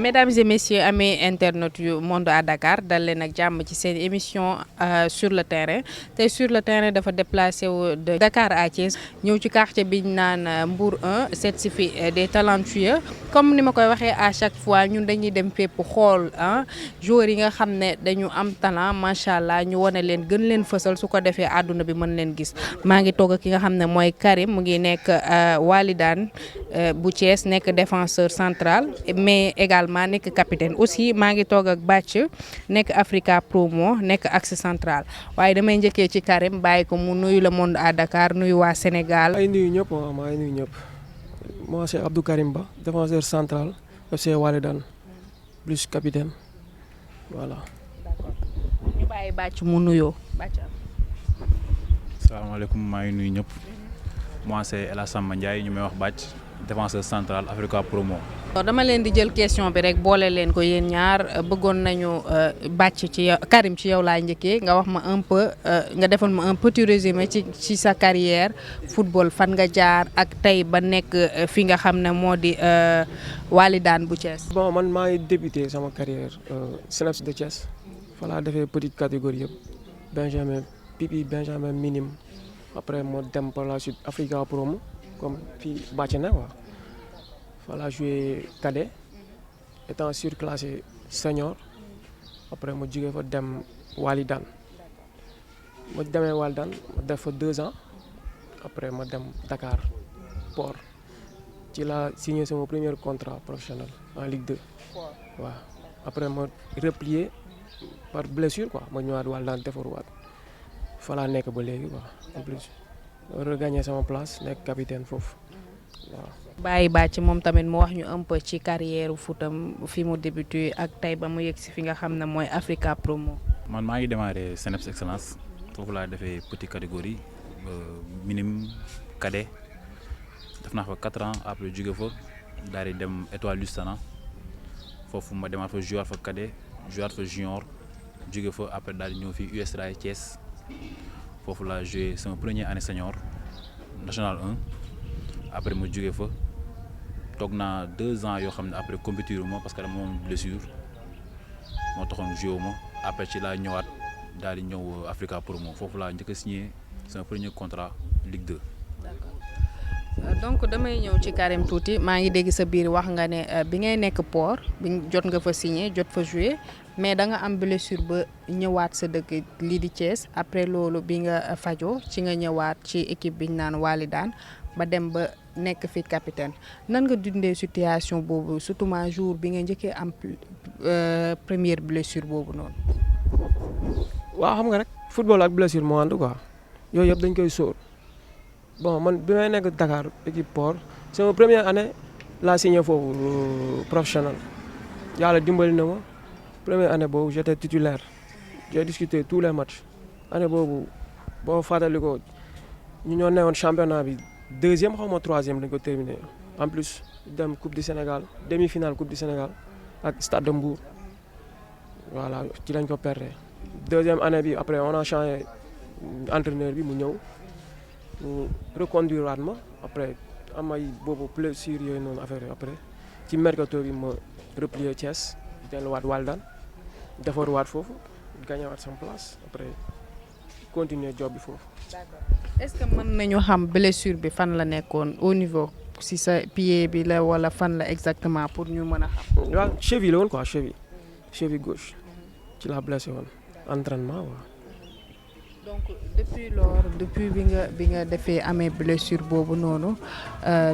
Mesdames et messieurs, amis internautes yu Monde à Dakar dal leen ak jàmm ci seen émission sur le terrain tey sur le terrain dafa déplacé wu de Dakar à Thiès ñëw ci quartier bi ñu naan Mbour 1 seet si fi des talentueux comme ni ma koy waxee à chaque fois ñun dañuy dem fépp xool joueurs yi nga xam ne dañu am talent macha allah ñu wane leen gën leen fësal su ko defee àdduna bi mën leen gis maa ngi toog ak ki nga xam ne mooy Karim mu ngi nekk Walidane bu Thiès nekk défenseur central mais également nekk capitaine aussi maa ngi toog ak Bathie nekk Africa Promo nekk axe central waaye damay njëkkee ci Karim bàyyi ko mu nuyu le monde à Dakar nuyu waa Sénégal. maa ngi nuyu ñëpp maa ngi nuyu ñëpp moi c'est Abdou Karim Ba défenseur central FC Walidane plus capitaine voilà. D'accord ñu bàyyi Bathie mu nuyoo Bathie. Salaamaaleykum maa ngi nuyu ñëpp moi c'est El Samba Ndiaye ñu may wax Bathie défenseur central Africa Promo. dama leen di jël question bi rek boole leen ko yéen ñaar bëggoon nañu Bathie ci yow Karim ci yow laa njëkkee nga wax ma un peu nga defal ma un petit résumé ci sa carrière football fan nga jaar ak tey ba nekk fi nga xam ne moo di Walidane bu Thiès. bon man maa ngi débuté sama carrière CNEPS de Thiès fa laa defee petite catégorie yëpp Benjamin pipi Benjamin minime après moo dem par la suite Africa Promo comme fii Bathie na quoi. Voilà, joué cadet étant surclassé senior après ma jógee fa dem Walidane ma demee Walidane ma def fa 2 ans après ma dem Dakar Port ci la signé sama premier contrat professionnel en Ligue 2 waaw après ma replié par blessure quoi ma ñëwaat Walidane defaruwaat fa laa nekk ba léegi quoi en plus regagné sama place nekk capitaine foofu waaw. bàyyi Bathie moom tamit mu wax ñu un peu ci carrière footam fi mu débuté ak tey ba mu yegg si fi nga xam ne mooy Africa Promo. man maa ngi démarré CNEPS excellence foofu laa defee petite catégorie minime cadet def naa fa 4 ans après jóge fa daal di dem Étoile Lusitana foofu ma demaat fa jouer fa cadet jouer fa junior jóge fa après daal di ñëw fii US Rail Thiès foofu laa joué sama première année senior national 1 après ma jóge fa. toog naa 2 ans yoo xam ne après compétir ma parce que dama amoon blessure moo taxoon joué ma après ci laa ñëwaat daal di ñëw Africa Promo foofu laa njëkk a signé sama premier contrat Ligue 2. D'accord donc damay ñëw ci Karim tuuti maa ngi dégg sa biir wax nga ne bi ngay nekk Port bi jot nga fa signé jot fa joué mais da nga am blessure ba ñëwaat sa dëkk lii di Thiès après loolu bi nga fajoo ci nga ñëwaat ci équipe bi ñu naan Walidane ba dem ba. nekk fi capitaine nan nga dundee situation boobu surtout ma jour bi nga njëkkee am première blessure boobu noonu. waaw xam nga rek football ak blessure moo ànd quoi yooyu yëpp dañ koy sóor bon man bi may nekk Dakar équipe Port sama première année laa signé foofu professionnel yàlla dimbali na ma première année boobu j'étais titulaire j'ai disputé tous les matchs année boobu boo fàttali ko ñu ñoo newoon championnat bi. 2e xaw ma 3e dañ ko terminé en plus dem coupe du Sénégal demi-finale coupe du Sénégal ak Stade de Mbour voilà ci lañ ko perdre 2e année bi après on a changé entraîneur bi mu ñëw mu reconduire waat ma après am ay boobu blessure yooyu noonu affaire yi après ci mercato bi ma replier Thiès delluwaat Walidane defaruwaat foofu gagné waat sama place après continuer job bi foofu. D'accord. Est-ce que mën nañu xam blessure bi fan la nekkoon au niveau si sa pied bi la wala fan la exactement pour ñu mën a xam. waaw cheville la woon quoi cheville gauche ci la blessé woon entraînement waaw. donc depuis bi nga defee amee blessure boobu noonu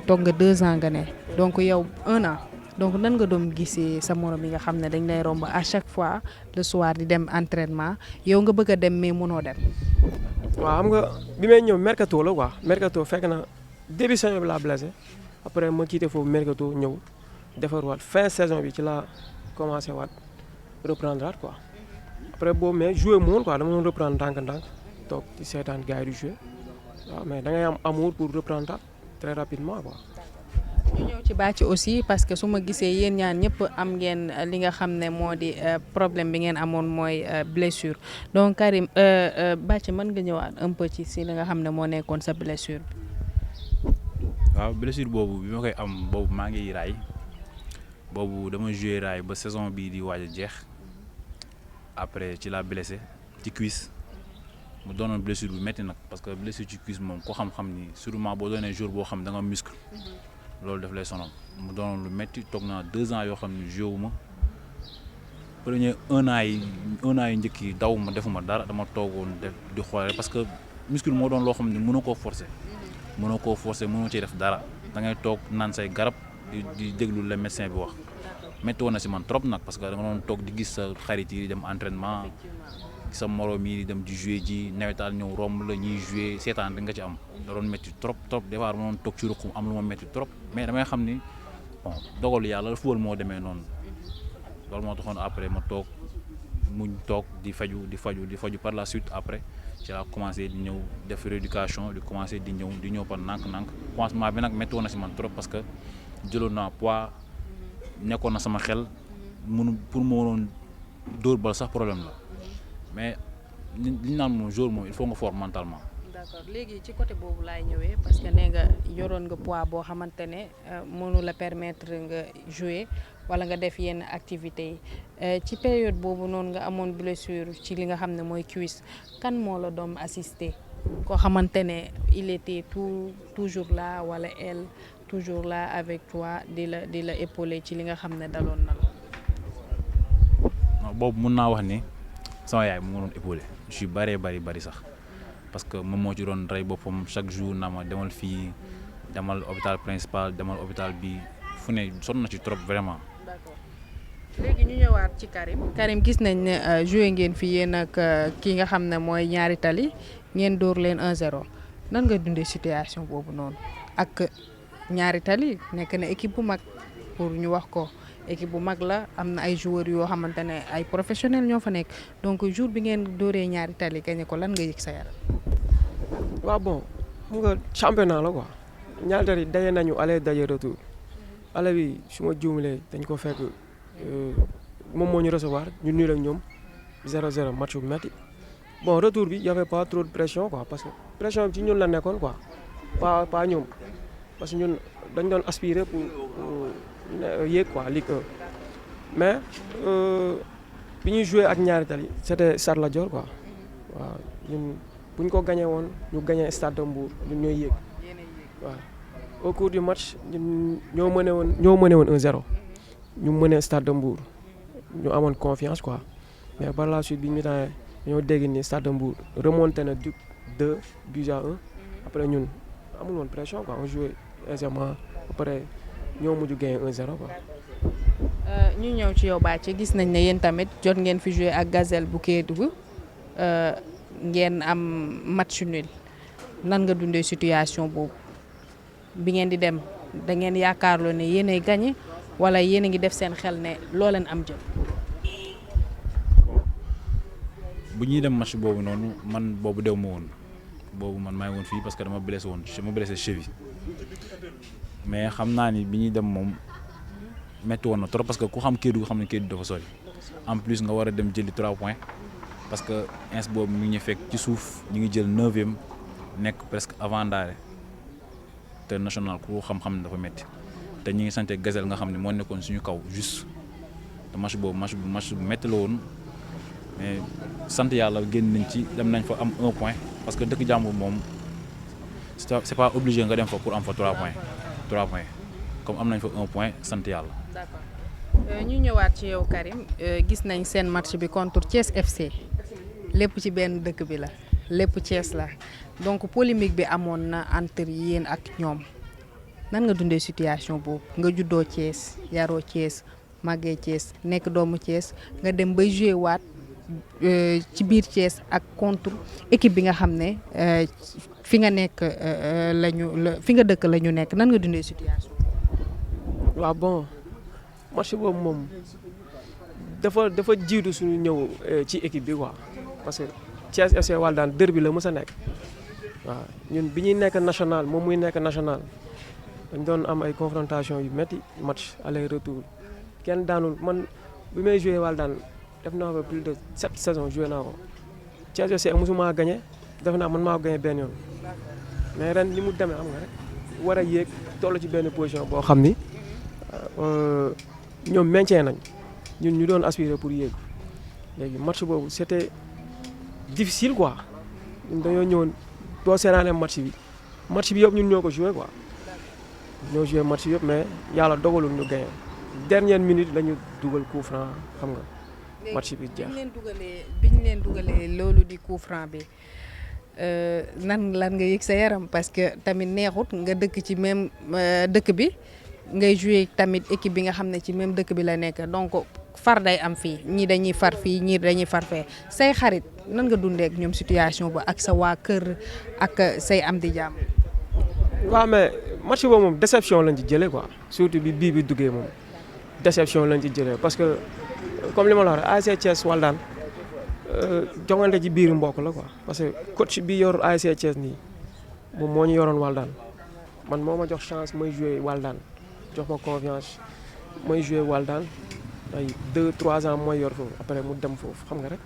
toog nga 2 ans nga ne donc yow 1 an donc nan nga doon gisee sa morom yi nga xam ne dañ lay romb à chaque fois le soir di dem entraînement yow nga bëgg a dem mais mënoo dem. waaw xam nga bi may ñëw mercato la quoi mercato fekk na début saison bi laa blessé après ma quitté foofu mercato ñëw defarwaat fin saison bi ci la commencé waat reprendre waat quoi après boobu mais joué mu woon quoi dama doon reprendre ndànk-ndànk toog ci seetaan gars yi di joué waaw mais da ngay am amour pour reprendre très rapidement quoi. ñu ñëw ci Bathie aussi parce que su ma gisee yéen ñaan ñëpp am ngeen li nga xam ne moo di problème bi ngeen amoon mooy blessure donc Karim Bathie mën nga ñëwaat un peu ci si li nga xam ne moo nekkoon sa blessure bi. waaw blessure boobu bi ma koy am boobu maa ngi raay boobu dama joué raay ba saison bii di waaj a jeex après ci la blessé ci cuisse mu doonoon blessure bu métti nag parce que blessure ci cuisse moom ko xam-xam ni surtout boo doonee jour boo xam da nga muscle loolu daf lay sonal mu doonoon lu métti toog naa 2 ans yoo xam ne joué wu ma premier 1 an yi njëkk yi daw ma defuma dara dama toogoon def di xoole parce que muscle moo doon loo xam ne mënoo koo forcer mënoo ciy def dara da ngay toog naan say garab di déglu le médecin bi wax métti woon na si man trop nag parce que da nga doon toog di gis sa xarit yi di dem entraînement sa morom yi di dem di jouer ji nawetaan ñëw romb la ñuy jouer seetaan rek nga ci am da doon métti trop des fois dama doon toog ci ruqum am lu ma métti trop mais damay xam ni bon dogalu yàlla la football moo demee noonu loolu moo taxoon après ma toog muñ toog di faju par la suite après ci laa commencé di ñëw def rééducation di commencé di ñëw par nànk-nànk commencement bi nag métti woon na si man trop parce que jëloon naa poids nekkoon na sama xel pour ma waroon dóor bal sax problème la mais li ñu naan moom jour moom il faut nga fort mentalement. d'accord léegi ci côté boobu laay ñëwee parce que nee nga yoroon nga poids boo xamante ne mënu la permettre nga jouer wala nga def yenn activités yi ci période boobu noonu nga amoon blessure ci li nga xam ne mooy cuisse kan moo la doon assister koo xamante ne il était toujours là wala elle toujours là avec toi di la épauler ci li nga xam ne daloon na la. boobu mun naa wax ni sama yaay mu ngi doon épauler je bari sax parce que moom moo ci doon rey boppam chaque jour na ma demal fii demal hôpital principal demal hôpital bi fu ne sonn na ci trop vraiment. d'accord léegi ñu ñëwaat ci Karim gis nañ ne joué ngeen fi yéen ak ki nga xam ne mooy Ñaari Tali ngeen dóor leen 1-0 nan nga dundee situation boobu noonu ak Ñaari Tali nekk na équipe bu mag pour ñu wax ko équipe bu mag la am na ay joueurs yoo xamante ne ay professionnels ñoo fa nekk donc jour bi ngeen dóoree Ñaari Tali gañe ko lan nga yëg sa yaram. waaw bon xam nga championnat la quoi Ñaari Tali daje nañu aller daje retour aller bi su ma juumalee dañ ko fekk moom moo ñu recevoir ñu nul ak ñoom 0-0 match bu metti bon retour bi y avait pas trop de pression quoi parce que pression bi ci ñun la nekkoon quoi pas ñoom parce que ñun dañ doon aspirer pour yéeg quoi Ligue 1 mais bi ñuy joué ak Ñaari Tali c'était Stade Lat Dior quoi waaw ñun bu ñu ko gagné woon ñu gagné Stade de Mbour ñun ñooy yéeg waaw au cours du match ñun ñoo mëne woon 1-0 ñu mëne Stade de Mbour ñu amoon confiance quoi mais par la suite bi ñu temps ñoo dégg ni Stade de Mbour remonté na du 2-1 après ñun amul woon pression quoi on jouait aisément après ñoo mujj gagné 1-0 quoi. ñu ñëw ci yow Bathie gis nañ ne yéen tamit jot ngeen fi joué ak Gazelle bu Kédougou ngeen am match nul nan nga dundee situation boobu bi ngeen di dem da ngeen yaakaarloo ne yéenay gagné wala yéen a ngi def seen xel ne loo leen am jël. bu ñuy dem match boobu noonu man boobu dew ma woon boobu man maa ngi woon fii parce que dama blessé cheville mais xam naa ni bi ñuy dem moom métti woon na trop parce que ku xam Kédougou xam ne Kédougou dafa sori en plus nga war a dem jëli 3 points parce que ins boobu mi ngi ñu fekk ci suuf ñu ngi jël 9e nekk presque avant ndaare te national ku xam-xam ne dafa métti te ñu ngi sant Gazelle nga xam ne moo nekkoon suñu kaw juste te match boobu match bu métti la woon mais sant yàlla génn nañ ci dem nañ fa am 1 point parce que dëkk jàmbur moom c'est pas obligé nga dem fa pour am fa 3 points comme am nañ fa 1 point sant yàlla. d'accord ñu ñëwaat ci yow Karim gis nañ seen match bi contre Thiès FC lépp ci benn dëkk bi la lépp Thiès la donc polémique bi amoon na entre yéen ak ñoom nan nga dundee situation boobu nga juddoo Thiès yaroo Thiès màggee Thiès nekk doomu Thiès nga dem bay joué waat ci biir Thiès ak contre équipe bi nga xam ne fi nga nekk fi nga dëkk la ñu nekk nan nga dundee situation. waaw bon match boobu moom dafa jiitu suñu ñëw ci équipe bi quoi parce que Thiès FC Walidane derby la mës a nekk waaw ñun bi ñuy nekk national moom muy nekk national dañ doon am ay confrontation yu métti match aller retour kenn daanul man bi may joué Walidane def naa fa plus de 7 saisons joué naa ko Thiès FC mosuma gagné def naa man maa ko gagné benn yoon mais ren li mu demee xam nga rek war a yéeg toll ci benn position boo xam ni ñoom maintien nañ ñun ñu doon aspirer pour yéeg léegi match boobu c'était difficile quoi ñun dañoo ñëwoon boo seetaanee match bi yëpp ñun ñoo ko joué quoi ñoo joué match bi yëpp mais yàlla dogalul ñu gagné dernière minute la ñu dugal coup franc xam nga match bi jeex. bi ñu leen dugalee loolu di coup franc bi lan nga yëg sa yaram parce que tamit neexut nga dëkk ci même dëkk bi ngay joué tamit équipe bi nga xam ne ci même dëkk bi la nekk donc far day am fii ñii dañuy far fii ñii dañuy far fee say xarit nan nga dundee ak ñoom situation ba ak sa waa kër ak say am di jàmm. waaw mais match boobu moom déception lañ ci jëlee quoi surtout bi duggee moom déception lañ ci jëlee parce que comme li ma la wax rek ASC Thiès Walidane jongante ci biir mbokk la quoi parce que coach bi yor ASC Thiès nii moom moo ñu yoroon Walidane man moo ma jox chance may jouer Walidane jox ma confiance may jouer Walidane ay 2-3 ans mooy yor foofu après mu dem foofu xam nga rek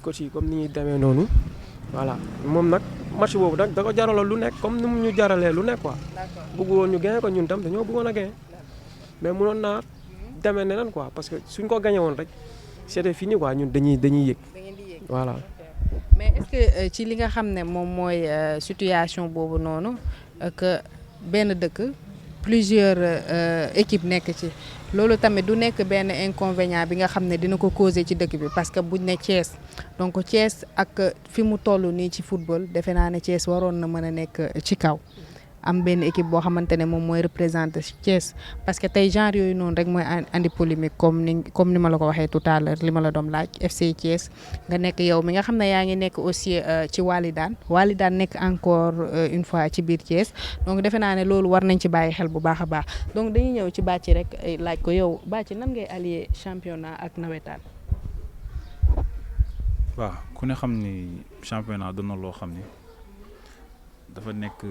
coach yi comme ni ñuy demee noonu voilà moom nag match boobu nag da ko jaraloon lu nekk comme ni mu ñu jaralee lu nekk quoi bëggoon ñu gagné ko ñun tam dañoo bëggoon a gagné mais mënoon naa demee neneen quoi parce que suñ ko gagné woon rek c'était fini quoi ñun dañuy yëg voilà. mais est-ce que ci li nga xam ne moom mooy situation boobu noonu que benn dëkk plusieurs équipes nekk ci loolu tamit du nekk benn inconvénient bi nga xam ne dina ko causer ci dëkk bi parce que buñ ne Thiès donc Thiès ak fi mu toll nii ci football defe naa ne Thiès waroon na mën a nekk ci kaw am benn équipe boo xamante ne moom mooy représenter Thiès parce que tey genre yooyu noonu rek mooy andi polémique comme ni ma la ko waxee tout à l'heure li ma la doon laaj FC Thiès nga nekk yow mi nga xam ne yaa ngi nekk aussi ci Walidane nekk encore une fois ci biir Thiès donc defe naa ne loolu war nañ ci bàyyi xel bu baax a baax donc dañuy ñëw ci Bathie rek laaj ko yow Bathie nan ngay allier championnat ak nawetaan. waaw ku ne xam ni championnat doon na loo xam ni dafa nekk.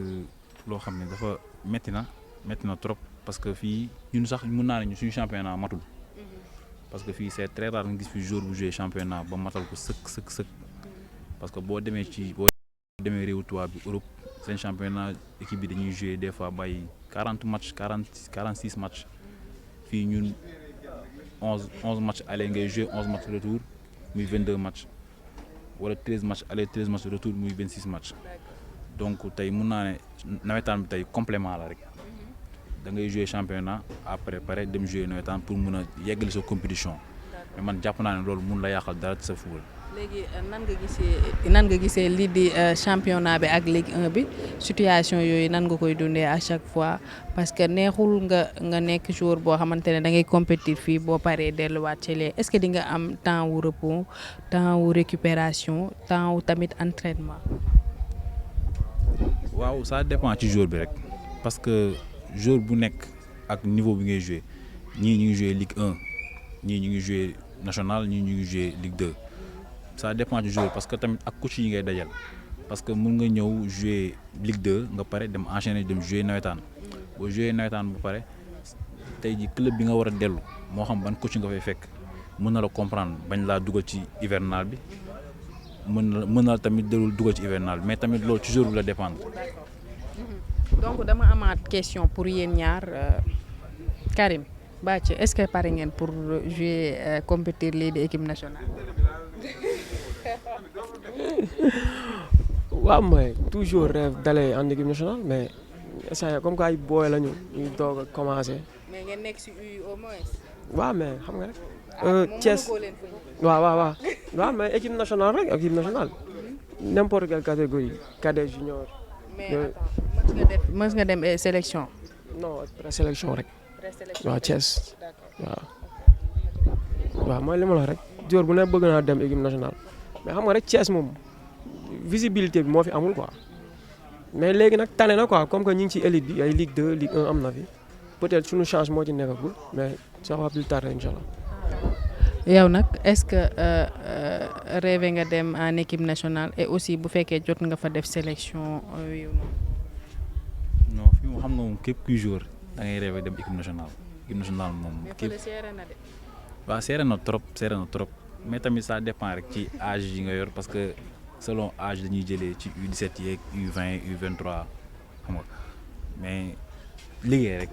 loo xam ne dafa métti na trop parce que fii ñun sax mën naa ne suñu championnat matul parce que fii c'est très rare nga gis fi jour bu jouer championnat ba matal ko sëkk parce que boo demee réewu tubaab bi Europe seen championnat équipe bi dañuy jouer des fois bàyyi 40 matchs 46 matchs fii ñun 11 matchs aller ngay jouer 11 matchs retour muy 22 matchs wala 13 matchs aller 13 matchs retour muy 26 matchs. donc tey mun naa ne nawetaan bi tey complément la rek da ngay jouer championnat après pare dem jouer nawetaan pour mun a yeggali sa compétition mais man jàpp naa ne loolu mun la yàqal dara ci sa football. léegi nan nga gisee lii di championnat bi ak Ligue 1 bi situation yooyu nan nga koy dundee à chaque fois parce que neexul nga nekk joueur boo xamante ne da ngay compétir fii boo paree delluwaat ci lee est-ce que di nga am temps wu repos temps wu récupération temps wu tamit entraînement. waaw ça dépend ci jour bi rek parce que jour bu nekk ak niveau bi ngay jouer ñii ñu ngi jouer Ligue 1 ñii ñu ngi jouer national ñii ñu ngi jouer Ligue 2 ça dépend ci jour parce que tamit ak coach yi ngay dajal parce que mun nga ñëw jouer Ligue 2 nga pare dem enchaîner dem jouer nawetaan boo jouer nawetaan bu pare tey ji club bi nga war a dellu moo xam ban coach nga fay fekk mën na la comprendre bañ laa dugal ci hivernal bi. mën na tamit dugal ci hivernal mais tamit loolu ci jour bi la dépendre. donc dama amaat question pour yéen ñaar Karim Bathie est-ce que pare ngeen pour jouer compétir lii di équipe nationale. waaw mooy toujours rêve d'aller en équipe nationale mais ça comme que ay booy lañu ñuy doog a commencer. mais ngeen nekk ci U au moins. waaw mais xam nga rek. Thiès waaw mais équipe nationale rek équipe nationale n'importe quelle catégorie cadet junior. mais mës nga dem sélection. non présélection rek. waaw Thiès waaw mooy li ma la wax rek jour bu ne bëgg naa dem équipe nationale mais xam nga rek Thiès moom visibilité bi moo fi amul quoi mais léegi nag tane na quoi comme que ñu ngi ci élite bi ay Ligue 2 Ligue 1 am na fi peut-être suñu chance moo ci nekkagul mais ça va plus tard incha allah. yow nag est-ce que rêvé nga dem en équipe nationale et aussi bu fekkee jot nga fa def sélection yow non fii moom xam nga moom képp kuy joueur da ngay rêvé dem équipe nationale moom. képp waaw seere na trop mais tamit ça dépend rek ci âge yi nga yor parce que selon âge dañuy jëlee ci U17 yeeg U20 U23 xam nga mais liggéey rek.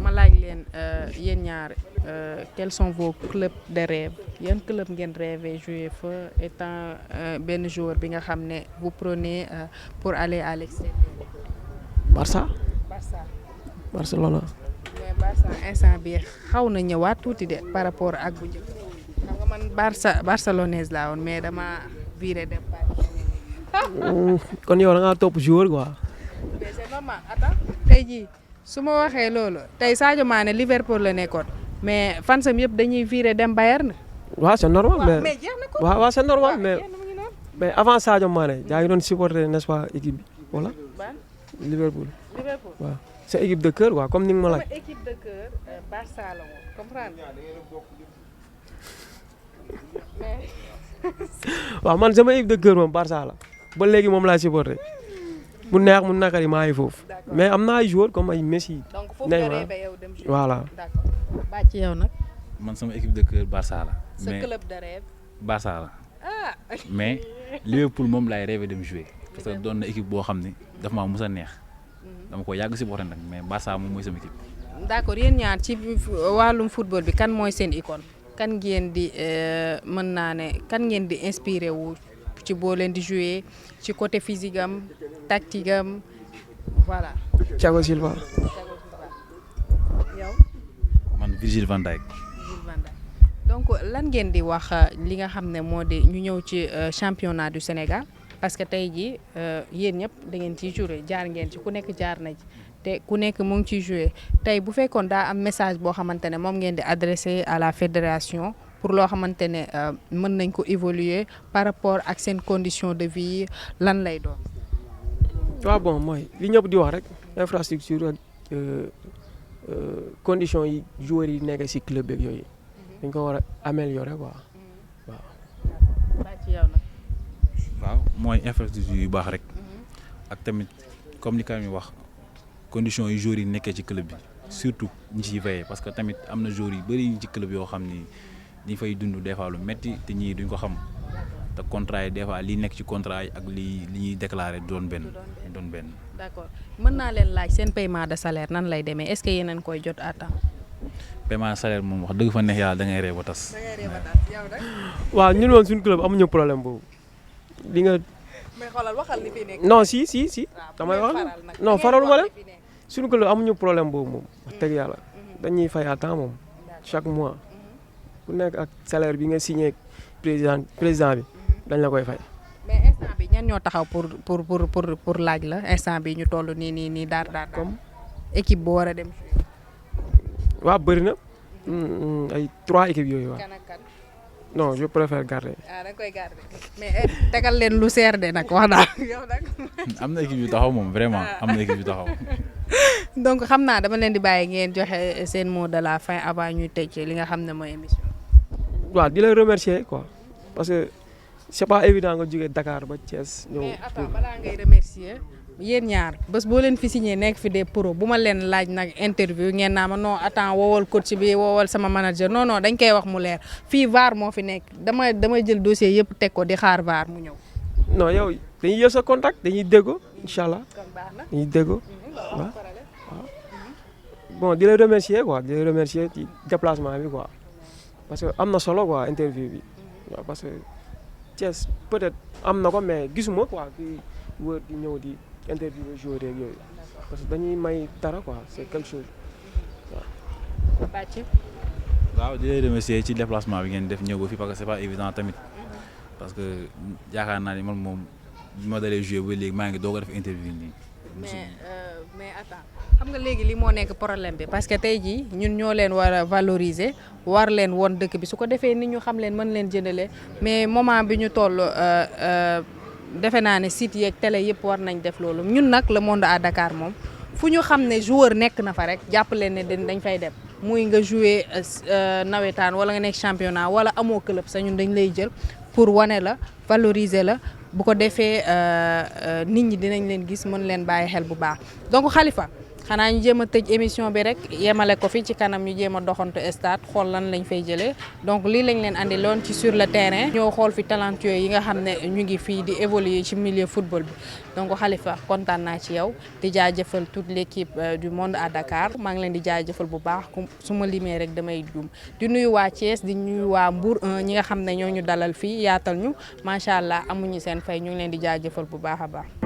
ma laaj leen yéen ñaar quels sont vos clubs de rêve yan club ngeen rêvé jouer fa étant benn joueur bi nga xam ne vous prenez pour aller à l'extérieur. Barça. Barça. Barcelona. mais Barça instant bi xaw na ñëwaat tuuti de par rapport ak bu njëkk xam nga man barcelonaise laa woon mais dama viré dem Paris. kon yow da ngaa topp joueur quoi. mais c'est normal attends tey jii su ma waxee loolu tey Sadio Mané Liverpool la nekkoon mais fansam yëpp dañuy viré dem Bayern. waaw c'est normal mais jeex na ko. waaw c'est normal jeex na mu ngi noonu. mais avant Sadio Mané yaa ngi doon supporter n'est-ce pas équipe bi voilà. ban Liverpool. Liverpool. waaw c'est équipe de cœur quoi comme ni nga ma laaj. sama équipe de cœur Barça la woon comprendre mais. waaw man sama équipe de cœur moom Barça la ba léegi moom laa supporter mu neex mu nakari maa ngi foofu mais am na ay joueurs comme ay Messi. donc foofu nga rêvé yow dem jouer. voilà. d'accord baa ci yow nag. man sama équipe de cœur Barça la. sa club de rêve. Barça la ah. mais Liverpool moom laay rêvé dem jouer parce que doon na équipe boo xam ni dafa maa mus a neex dama ko yàgg supporter nag mais Barça moom mooy sama équipe. d'accord yéen ñaar ci wàllum football bi kan mooy seen icône kan ngeen di mën naa ne kan ngeen di inspiré wu ci boo leen di jouer ci côté physique am tactique am voilà. Thiago Silva. yow. man Virgil van Dijk. donc lan ngeen di wax li nga xam ne moo di ñu ñëw ci championnat du Sénégal parce que tey jii yéen ñëpp da ngeen ciy jouer jaar ngeen ci ku nekk jaar na ci te ku nekk mu ngi ciy jouer tey bu fekkoon daa am message boo xamante ne moom ngeen di adresser à la fédération pour loo xamante ne mën nañ ko évoluer par rapport ak seen condition de vie lan lay doon. waaw bon mooy li ñëpp di wax rek infrastructure ak conditions yi joueurs yi nekk ci club beeg yooyu. dañ ko war a améliorer quoi waaw. waaw mooy infrastructure yu baax rek ak tamit comme ni Karim wax conditions yu joueurs yi nekkee ci club bi surtout ñi ciy veillé parce que tamit am na joueurs yu bëri ci club yoo xam ni ñi fay dund des fois lu metti te ñii duñ ko xam te contrat yi des fois lii nekk ci contrat yi ak li ñuy déclaré doon benn. d'accord mën naa leen laaj seen paiement de salaire nan lay demee est-ce que yéen a ngi koy jot à temps. paiement salaire moom wax dëgg fa neex yàlla da ngay ree ba tas. yow nag. waaw ñun woon suñu club amuñu problème boobu li nga. mais xoolal waxal li fi nekk. non si. damay wax non faraluma leen suñu club amuñu problème boobu moom wax dëgg yàlla dañuy fay à temps moom chaque mois ku nekk ak salaire bi nga signé président bi dañ la koy fay. mais instant bi ñan ñoo taxaw pour laaj la instant bi ñu toll nii daar comme équipe bu war a dem. waaw bëri na ay 3 équipes yooyu waaw. kan ak kan. non je préfère garder. da nga koy garder mais tegal leen lu seer de nag wax naa yow nag. am na équipe yu taxaw moom vraiment am na équipe yu taxaw. donc xam naa dama leen di bàyyi ngeen joxe seen mot de la fin avant ñuy tëj li nga xam ne mooy émission. waaw di la remercier quoi parce que c'est pas évident nga jógee Dakar ba Thiès. ñëw mais attends balaa ngay remercier yéen ñaar bés boo leen fi signé nekk fi des pro bu ma leen laaj nag interview ngeen naa ma non attends woowal coach bi woowal sama manager non dañ koy wax mu leer fii VAR moo fi nekk dama jël dossier yëpp teg ko di xaar VAR mu ñëw. non yow dañuy yor sa contact dañuy déggoo incha allah dañuy déggoo waaw bon di la remercier quoi di la remercier ci déplacement bi quoi parce que am na solo quoi interview bi waaw parce que Thiès peut-être am na ko mais gisuma quoi di wër di ñëw di interview joueur yeeg yooyu parce que dañuy may dara quoi c'est quelque chose waaw. waaw di leen remercier ci déplacement bi ngeen def ñëw ba fii parce que c'est pas évident tamit parce que yaakaar naa ni man moom bi ma dalee jouer ba léegi maa ngi doog a def interview nii. mais attends xam nga léegi li moo nekk problème bi parce que tey jii ñun ñoo leen war a valoriser war leen woon dëkk bi su ko defee nit ñu xam leen mën leen jëndale mais moment bi ñu toll defe naa ne site yeeg télé yëpp war nañ def loolu ñun nag le monde à Dakar moom fu ñu xam ne joueur nekk na fa rek jàpp leen ne dañ fay dem muy nga jouer nawetaan wala nga nekk championnat wala amoo club sa ñun dañ lay jël pour wane la valoriser la bu ko defee nit ñi dinañ leen gis mën leen bàyyi xel bu baax donc Khalifa xanaa ñu jéem a tëj émission bi rek yemale ko fi ci kanam ñu jéem a doxantu stade xool lan lañ fay jëlee donc lii lañ leen andi loon ci sur le terrain ñoo xool fi talentueux yi nga xam ne ñu ngi fii di évoluer ci milieu football bi donc Khalifa kontaan naa ci yow di jaajëfal toute l'équipe du Monde à Dakar maa ngi leen di jaajëfal bu baax su ma limee rek damay juum di nuyu waa Thiès di nuyu waa Mbour 1 ñi nga xam ne ñoo ñu dalal fii yaatal ñu macha allah amuñu seen fay ñu ngi leen di jaajëfal bu baax a baax.